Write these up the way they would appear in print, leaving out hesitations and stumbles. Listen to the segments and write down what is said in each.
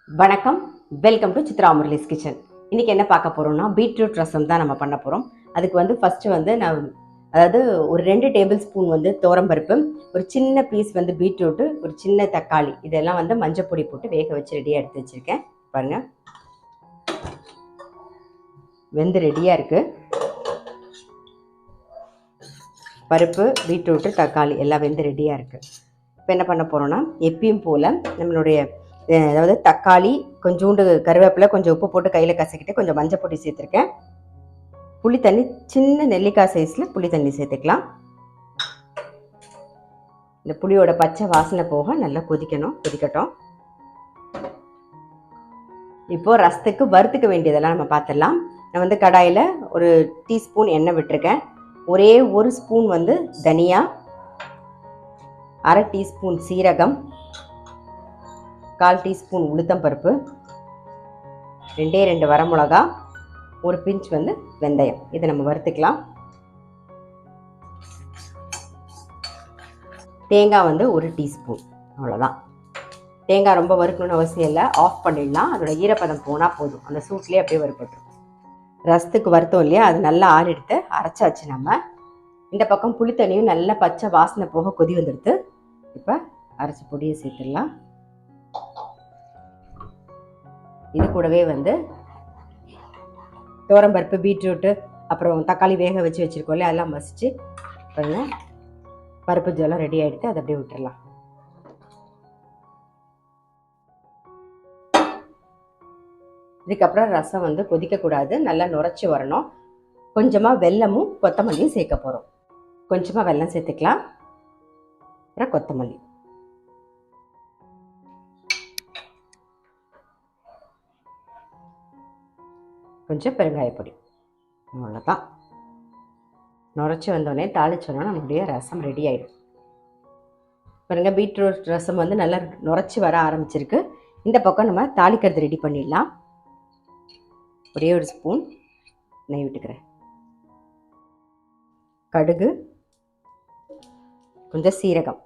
வணக்கம், welcome to Chitra Murali's kitchen. இன்றைக்கி என்ன பார்க்க போகிறோம்னா பீட்ரூட் ரசம் தான் நம்ம பண்ண போகிறோம். அதுக்கு ஃபஸ்ட்டு நான் ஒரு 2 டேபிள் ஸ்பூன் துவரம்பருப்பு, ஒரு சின்ன பீஸ் பீட்ரூட்டு, ஒரு சின்ன தக்காளி, இதெல்லாம் மஞ்சள் பொடி போட்டு வேக வச்சு ரெடியாக எடுத்து வச்சுருக்கேன். பாருங்கள், வெந்து ரெடியாக இருக்குது. பருப்பு, பீட்ரூட்டு, தக்காளி எல்லாம் வெந்து ரெடியாக இருக்குது. இப்போ என்ன பண்ண போகிறோன்னா, எப்பயும் போல் நம்மளுடைய தக்காளி, கொஞ்சோண்டு கருவேப்பிலை, கொஞ்சம் உப்பு போட்டு கையில் கசக்கிட்டு கொஞ்சம் மஞ்சள் பொடி சேர்த்துருக்கேன். புளி தண்ணி, சின்ன நெல்லிக்காய் சைஸில் புளி தண்ணி சேர்த்துக்கலாம். இந்த புளியோட பச்சை வாசனை போக நல்லா கொதிக்கட்டும். இப்போது ரசத்துக்கு வறுத்துக்க வேண்டியதெல்லாம் நம்ம பார்த்துடலாம். நான் கடாயில் ஒரு டீஸ்பூன் எண்ணெய் விட்டுருக்கேன். ஒரே ஒரு ஸ்பூன் தனியா, அரை டீஸ்பூன் சீரகம், 1/4 டீஸ்பூன் உளுத்தம்பருப்பு, 2 வரமிளகா, ஒரு பிஞ்ச் வெந்தயம். இதை நம்ம வறுத்துக்கலாம். தேங்காய் ஒரு டீஸ்பூன், அவ்வளோதான். தேங்காய் ரொம்ப வறுக்கணும்னு அவசியம் இல்லை, ஆஃப் பண்ணிடலாம். அதோட ஈரப்பதம் போனால் போதும், அந்த சூட்லேயே அப்படியே வறுப்பட்டுரும். ரசத்துக்கு வறுத்தோம் இல்லையா, அது நல்லா ஆறிடுத்து அரைச்சாச்சு. நம்ம இந்த பக்கம் புளித்தண்ணியும் நல்லா பச்சை வாசனை போக கொதி வந்துடுது. இப்போ அரைச்சி பொடியை சேர்த்துடலாம். இது கூடவே துவரம்பருப்பு, பீட்ரூட்டு, அப்புறம் தக்காளி வேக வச்சு வச்சுருக்கோம்ல, அதெல்லாம் மசிச்சு பாருங்கள். பருப்பு ஜலம் ரெடி ஆகிடுத்து, அதை அப்படியே விட்டுடலாம். இதுக்கப்புறம் ரசம் கொதிக்கக்கூடாது, நல்லா நுரைச்சி வரணும். கொஞ்சமாக வெல்லமும் கொத்தமல்லியும் சேர்க்க போகிறோம். கொஞ்சமாக வெல்லம் சேர்த்துக்கலாம், அப்புறம் கொத்தமல்லி, கொஞ்சம் பெருங்காயப்பொடி, அவ்வளோதான். நுரைச்சி வந்தோடனே தாளிச்சோன்னா நம்மளுடைய ரசம் ரெடி ஆகிடும். பாருங்கள், பீட்ரூட் ரசம் நல்லா நுரைச்சி வர ஆரம்பிச்சிருக்கு. இந்த பக்கம் நம்ம தாளிக்கிறது ரெடி பண்ணிடலாம். ஒரே ஒரு ஸ்பூன் நெய் விட்டுக்கிறேன். கடுகு, கொஞ்சம் சீரகம்,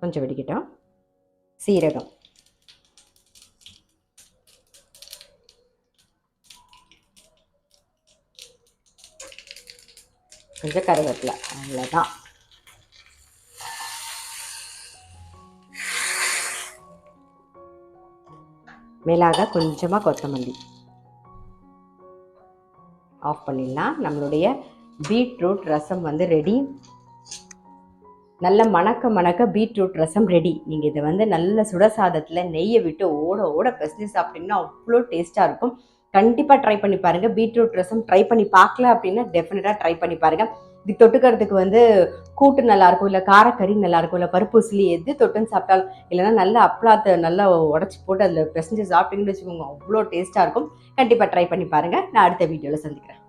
கொஞ்சம் வெடிக்கட்டும். சீரகம், கொஞ்சம் கருவேப்பிலை, அவ்வளோதான். மேலாக கொஞ்சமாக கொத்தமல்லி. ஆஃப் பண்ணிடலாம். நம்மளுடைய பீட்ரூட் ரசம் ரெடி. நல்ல மணக்க பீட்ரூட் ரசம் ரெடி. நீங்கள் இதை நல்ல சுடசாதத்தில் நெய்யை விட்டு ஓட பிசைஞ்சு சாப்பிட்டீங்கன்னா அவ்வளோ டேஸ்ட்டாக இருக்கும். கண்டிப்பாக ட்ரை பண்ணி பாருங்கள். பீட்ரூட் ரசம் ட்ரை பண்ணி பார்க்கல அப்படின்னா டெஃபினட்டாக ட்ரை பண்ணி பாருங்கள். இது தொட்டுக்கிறதுக்கு கூட்டு நல்லாயிருக்கும், இல்லை காரக்கறி நல்லாயிருக்கும், இல்லை பருப்பு உசிலி எது தொட்டுன்னு சாப்பிட்டாலும், இல்லைனா நல்லா அப்பளாத்தை நல்லா உடச்சி போட்டு அதில் பிசைஞ்சு சாப்பிட்டீங்கன்னு வச்சுக்கோங்க, அவ்வளோ டேஸ்ட்டாக இருக்கும். கண்டிப்பாக ட்ரை பண்ணி பாருங்கள். நான் அடுத்த வீடியோவில் சந்திக்கிறேன்.